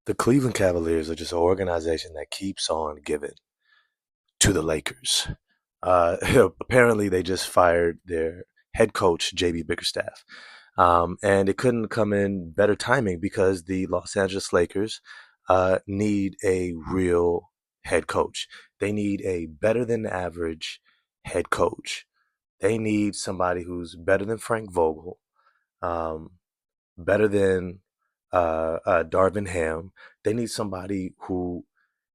The Cleveland Cavaliers are just an organization that keeps on giving to the Lakers. Uh, Apparently, they just fired their head coach, JB Bickerstaff. And it couldn't come in better timing because the Los Angeles Lakers need a real head coach. They need a better than average head coach. They need somebody who's better than Frank Vogel, um, better than Darvin Ham. They need somebody who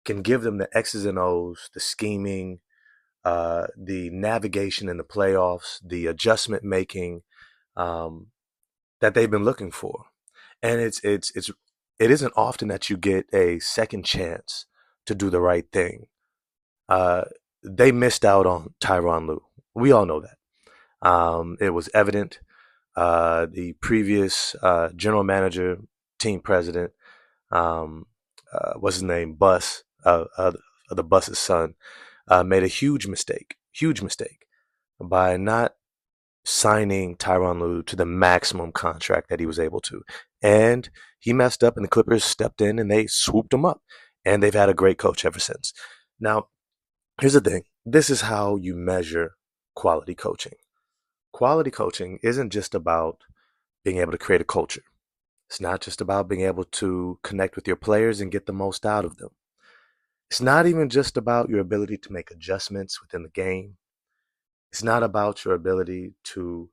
can give them the X's and O's, the scheming, the navigation in the playoffs, the adjustment making um, that they've been looking for. And it isn't often that you get a second chance to do the right thing. Uh, they missed out on Tyronn Lue. We all know that. It was evident. The previous general manager, team president, um, what's his name, the Bus's son, made a huge mistake by not signing Tyronn Lue to the maximum contract that he was able to. And he messed up, and the Clippers stepped in and they swooped him up. And they've had a great coach ever since. Now, here's the thing, this is how you measure quality coaching. Quality coaching isn't just about being able to create a culture. It's not just about being able to connect with your players and get the most out of them. It's not even just about your ability to make adjustments within the game. It's not about your ability to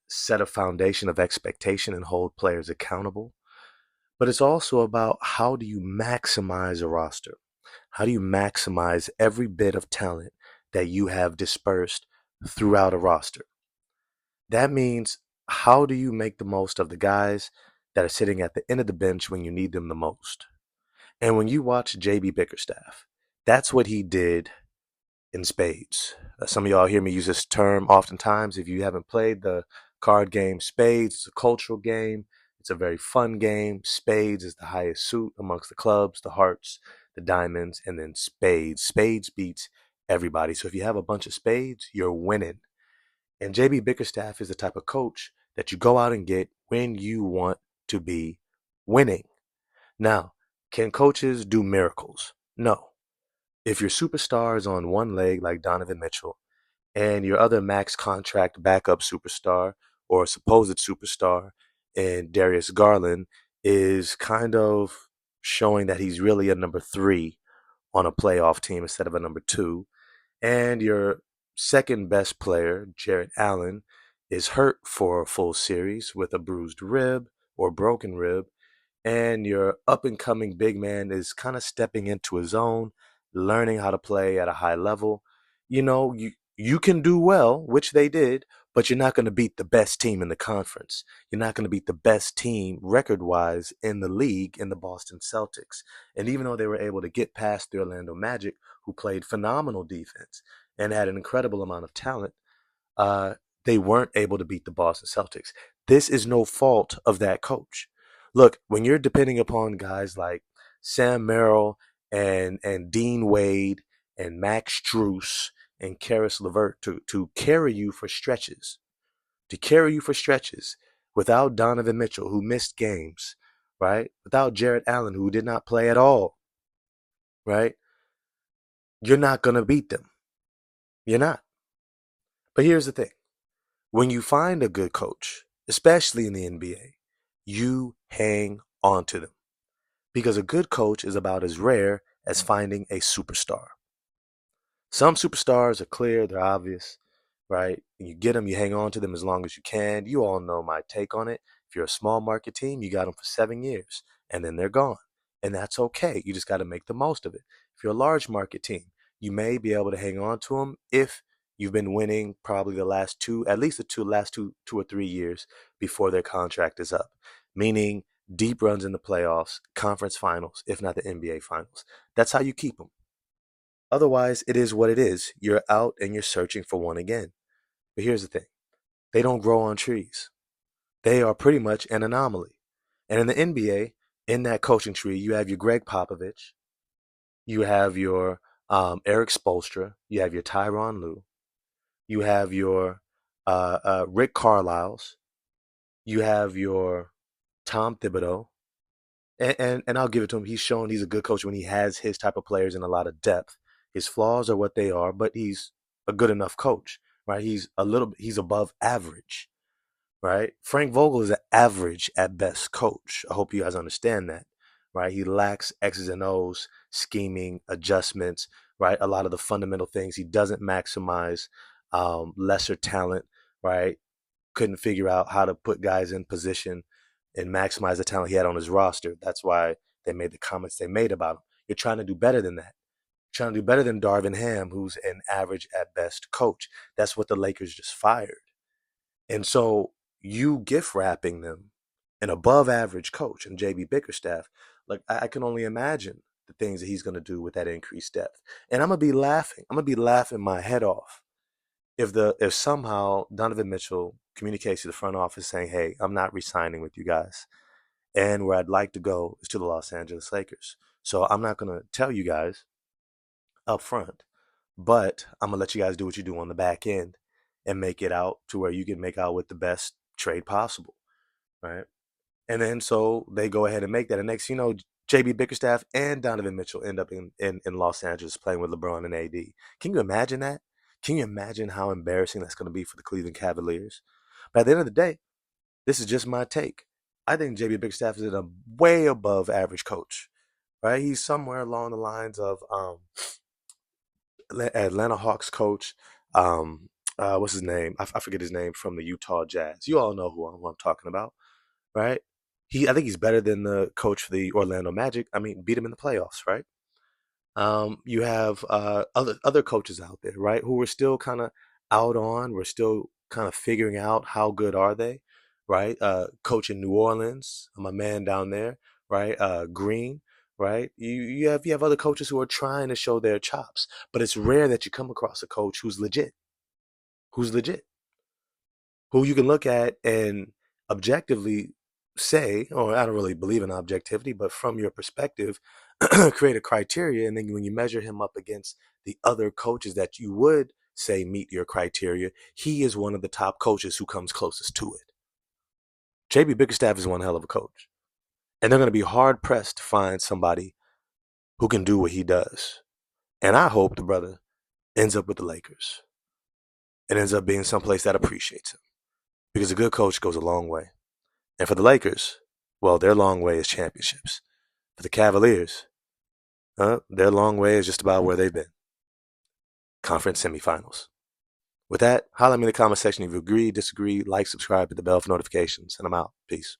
set a foundation of expectation and hold players accountable, but it's also about how do you maximize a roster? How do you maximize every bit of talent that you have dispersed throughout a roster? That means how do you make the most of the guys that are sitting at the end of the bench when you need them the most? And when you watch JB Bickerstaff, that's what he did in spades. Some of y'all hear me use this term oftentimes. If you haven't played the card game Spades, it's a cultural game. It's a very fun game. Spades is the highest suit amongst the clubs, the hearts, the diamonds, and then spades. Spades beats everybody. So if you have a bunch of spades, you're winning. And JB Bickerstaff is the type of coach that you go out and get when you want to be winning. Now, can coaches do miracles? No. If your superstar is on one leg like Donovan Mitchell and your other max contract backup superstar or supposed superstar and Darius Garland is kind of showing that he's really a number three on a playoff team instead of a number two, and your second best player, Jarrett Allen, is hurt for a full series with a bruised rib or broken rib, and your up and coming big man is kind of stepping into his own, learning how to play at a high level. You can do well, which they did, but you're not going to beat the best team in the conference. You're not going to beat the best team record wise in the league in the Boston Celtics. And even though they were able to get past the Orlando Magic, who played phenomenal defense and had an incredible amount of talent, uh, they weren't able to beat the Boston Celtics. This is no fault of that coach. Look, when you're depending upon guys like Sam Merrill and Dean Wade and Max Strus and Karis LeVert to carry you for stretches, without Donovan Mitchell, who missed games, right? Without Jarrett Allen, who did not play at all, right? You're not going to beat them. You're not. But here's the thing. When you find a good coach, especially in the NBA, you hang on to them because a good coach is about as rare as finding a superstar. Some superstars are clear, they're obvious, right? You get them, you hang on to them as long as you can. You all know my take on it. If you're a small market team, you got them for 7 years and then they're gone. And that's okay. You just got to make the most of it. If you're a large market team, you may be able to hang on to them if you've been winning probably the last two, at least the last 2 or 3 years before their contract is up, meaning deep runs in the playoffs, conference finals, if not the NBA finals. That's how you keep them. Otherwise, it is what it is. You're out and you're searching for one again. But here's the thing, they don't grow on trees. They are pretty much an anomaly. And in the NBA, in that coaching tree, you have your Greg Popovich, you have your Eric Spoelstra, you have your Tyronn Lue, you have your Rick Carlisle's, you have your Tom Thibodeau, And I'll give it to him. He's shown he's a good coach when he has his type of players and a lot of depth. His flaws are what they are, but he's a good enough coach, right? He's above average, right? Frank Vogel is an average at best coach. I hope you guys understand that, right? He lacks X's and O's, scheming, adjustments, right? A lot of the fundamental things. He doesn't maximize lesser talent, right? Couldn't figure out how to put guys in position and maximize the talent he had on his roster. That's why they made the comments they made about him. You're trying to do better than that. You're trying to do better than Darvin Ham, who's an average at best coach. That's what the Lakers just fired. And so you gift wrapping them an above average coach and JB Bickerstaff, like I can only imagine the things that he's going to do with that increased depth. And I'm going to be laughing. I'm going to be laughing my head off if somehow Donovan Mitchell communicates to the front office saying, "Hey, I'm not re-signing with you guys, and where I'd like to go is to the Los Angeles Lakers. So I'm not gonna tell you guys up front, but I'm gonna let you guys do what you do on the back end and make it out to where you can make out with the best trade possible, right?" And then so they go ahead and make that. And next, JB Bickerstaff and Donovan Mitchell end up in Los Angeles playing with LeBron and AD. Can you imagine that? Can you imagine how embarrassing that's going to be for the Cleveland Cavaliers? But at the end of the day, this is just my take. I think JB Bickerstaff is a way above average coach, right? He's somewhere along the lines of Atlanta Hawks coach. What's his name? I forget his name from the Utah Jazz. You all know who I'm talking about, right? I think he's better than the coach for the Orlando Magic. I mean, beat him in the playoffs, right? You have other coaches out there, right, who we're still kind of out on. We're still kind of figuring out how good are they, right? Coach in New Orleans, my man down there, right? Green, right? You have other coaches who are trying to show their chops, but it's rare that you come across a coach who's legit, who you can look at and objectively say, or I don't really believe in objectivity, but from your perspective, create a criteria. And then when you measure him up against the other coaches that you would say meet your criteria, he is one of the top coaches who comes closest to it. JB Bickerstaff is one hell of a coach. And they're going to be hard pressed to find somebody who can do what he does. And I hope the brother ends up with the Lakers and ends up being someplace that appreciates him. Because a good coach goes a long way. And for the Lakers, well, their long way is championships. For the Cavaliers, their long way is just about where they've been. Conference semifinals. With that, holler at me in the comment section if you agree, disagree, like, subscribe, hit the bell for notifications, and I'm out. Peace.